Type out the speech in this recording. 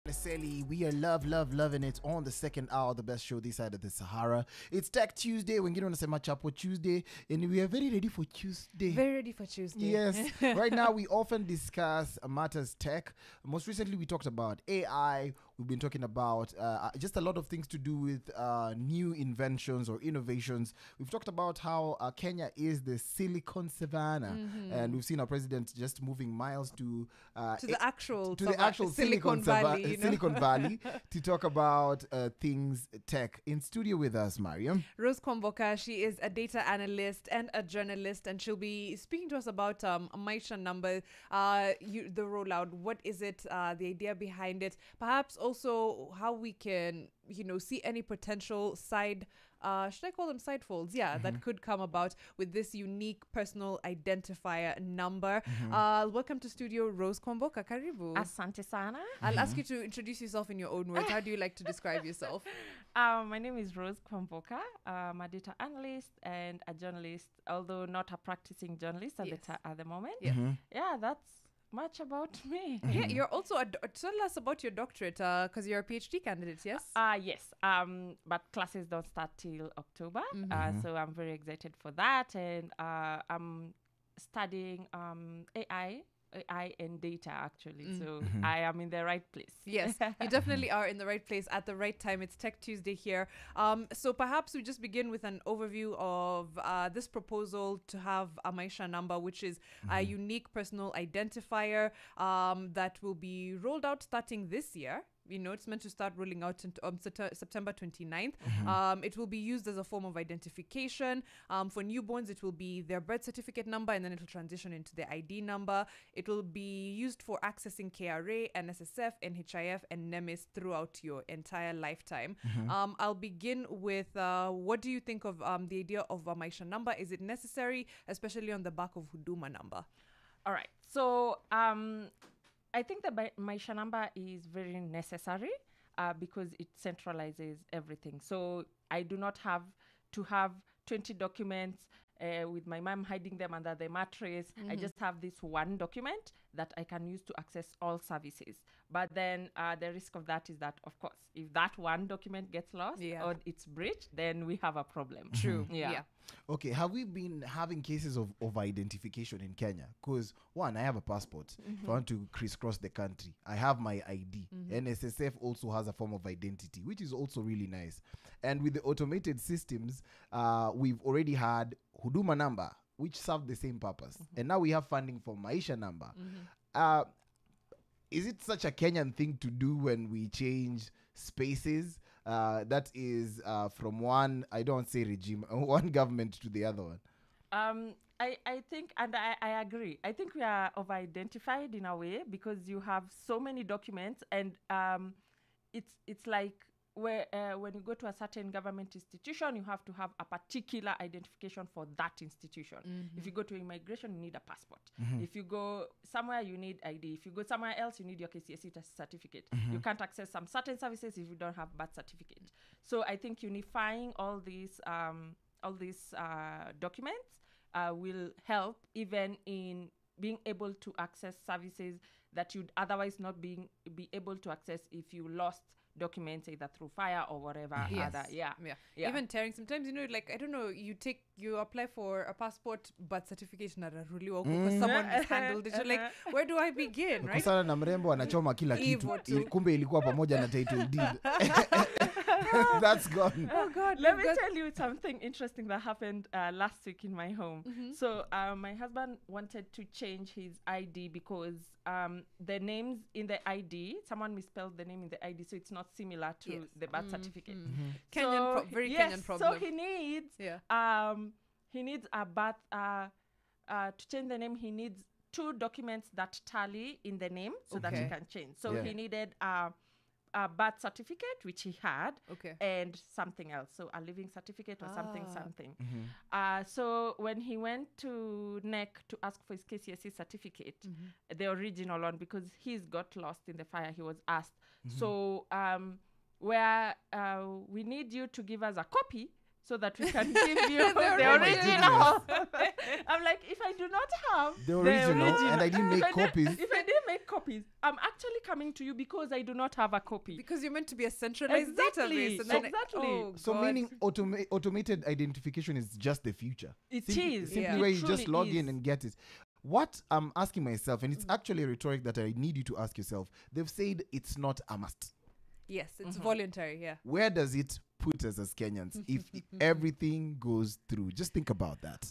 Aseli, we are loving it on the second hour, the best show this side of the Sahara. It's Tech Tuesday. We're going to say Machapo Tuesday, and we are very ready for Tuesday. Very ready for Tuesday. Yes. Right now, we often discuss matters tech. Most recently, we talked about AI. We've been talking about just a lot of things to do with new inventions or innovations. We've talked about how Kenya is the Silicon Savannah, and we've seen our president just moving miles to the actual Silicon Valley. Silicon Valley to talk about things tech. In studio with us, Mariam. Rose Kwamboka, she is a data analyst and a journalist, and she'll be speaking to us about a Maisha number, the rollout. What is it? The idea behind it. Perhaps also how we can, see any potential side, should I call them side folds? Yeah, that could come about with this unique personal identifier number. Welcome to studio, Rose Kwamboka. Karibu. Asante sana. I'll ask you to introduce yourself in your own words. How do you like to describe yourself? My name is Rose Kwamboka. I'm a data analyst and a journalist, although not a practicing journalist at the moment. Yeah, that's much about me. Yeah, you're also tell us about your doctorate, because you're a PhD candidate, yes? Yes. But classes don't start till October, so I'm very excited for that, and I'm studying AI and data, actually. So I am in the right place. Yes, you definitely are in the right place at the right time. It's Tech Tuesday here. So perhaps we just begin with an overview of this proposal to have a Maisha number, which is a unique personal identifier that will be rolled out starting this year. It's meant to start rolling out on September 29th. It will be used as a form of identification. For newborns, it will be their birth certificate number, and then it will transition into their ID number. It will be used for accessing KRA, NSSF, NHIF, and NEMIS throughout your entire lifetime. I'll begin with what do you think of the idea of a Maisha number? Is it necessary, especially on the back of Huduma number? All right. So I think the Maisha number is very necessary because it centralizes everything. So I do not have to have 20 documents with my mom hiding them under the mattress. I just have this one document that I can use to access all services. But then the risk of that is that, of course, if that one document gets lost or it's breached, then we have a problem. True. Yeah. Okay, have we been having cases of identification in Kenya? Because, one, I have a passport. If I want to crisscross the country, I have my ID. NSSF also has a form of identity, which is also really nice. And with the automated systems, we've already had Huduma number, which served the same purpose. And now we have funding for Maisha number. Is it such a Kenyan thing to do when we change spaces? That is from one, I don't say regime, one government to the other one. I think, and I agree. I think we are over-identified in a way because you have so many documents, and it's like where when you go to a certain government institution, you have to have a particular identification for that institution. If you go to immigration, you need a passport. If you go somewhere, you need ID. If you go somewhere else, you need your KCSE certificate. You can't access some certain services if you don't have birth certificate. So I think unifying all these documents will help even in being able to access services that you'd otherwise not be able to access if you lost documents either through fire or whatever other. Even tearing sometimes, like, I don't know, you apply for a passport but certification at a really because someone mishandled it. You're like, where do I begin, right? Sana na mrembo anachoma kila kitu. Kumbe ilikuwa pamoja na title deed. That's gone. Oh God. Let me tell you something interesting that happened last week in my home. So my husband wanted to change his ID because the names in the ID, someone misspelled the name in the ID, so it's not similar to the birth certificate. Very Kenyan problem. So he needs a birth to change the name. He needs 2 documents that tally in the name so that he can change. So he needed a birth certificate, which he had, and something else, so a living certificate or something. So when he went to NEC to ask for his KCSE certificate, the original one, because he's got lost in the fire, he was asked, so where we need you to give us a copy so that we can give you The the Oh my original. I'm like, if I do not have The original, original, and I didn't make if copies. if I didn't make copies, I'm actually coming to you because I do not have a copy. Because you're meant to be a centralized Exactly. database. And So- then exactly. oh, So God. meaning automated identification is just the future. It Simply, is. simply Yeah. where It you just truly log is. in and get it. What I'm asking myself, and it's actually a rhetoric that I need you to ask yourself. They've said it's not a must. Yes, it's voluntary. Yeah. Where does it put us as Kenyans if everything goes through? Just think about that.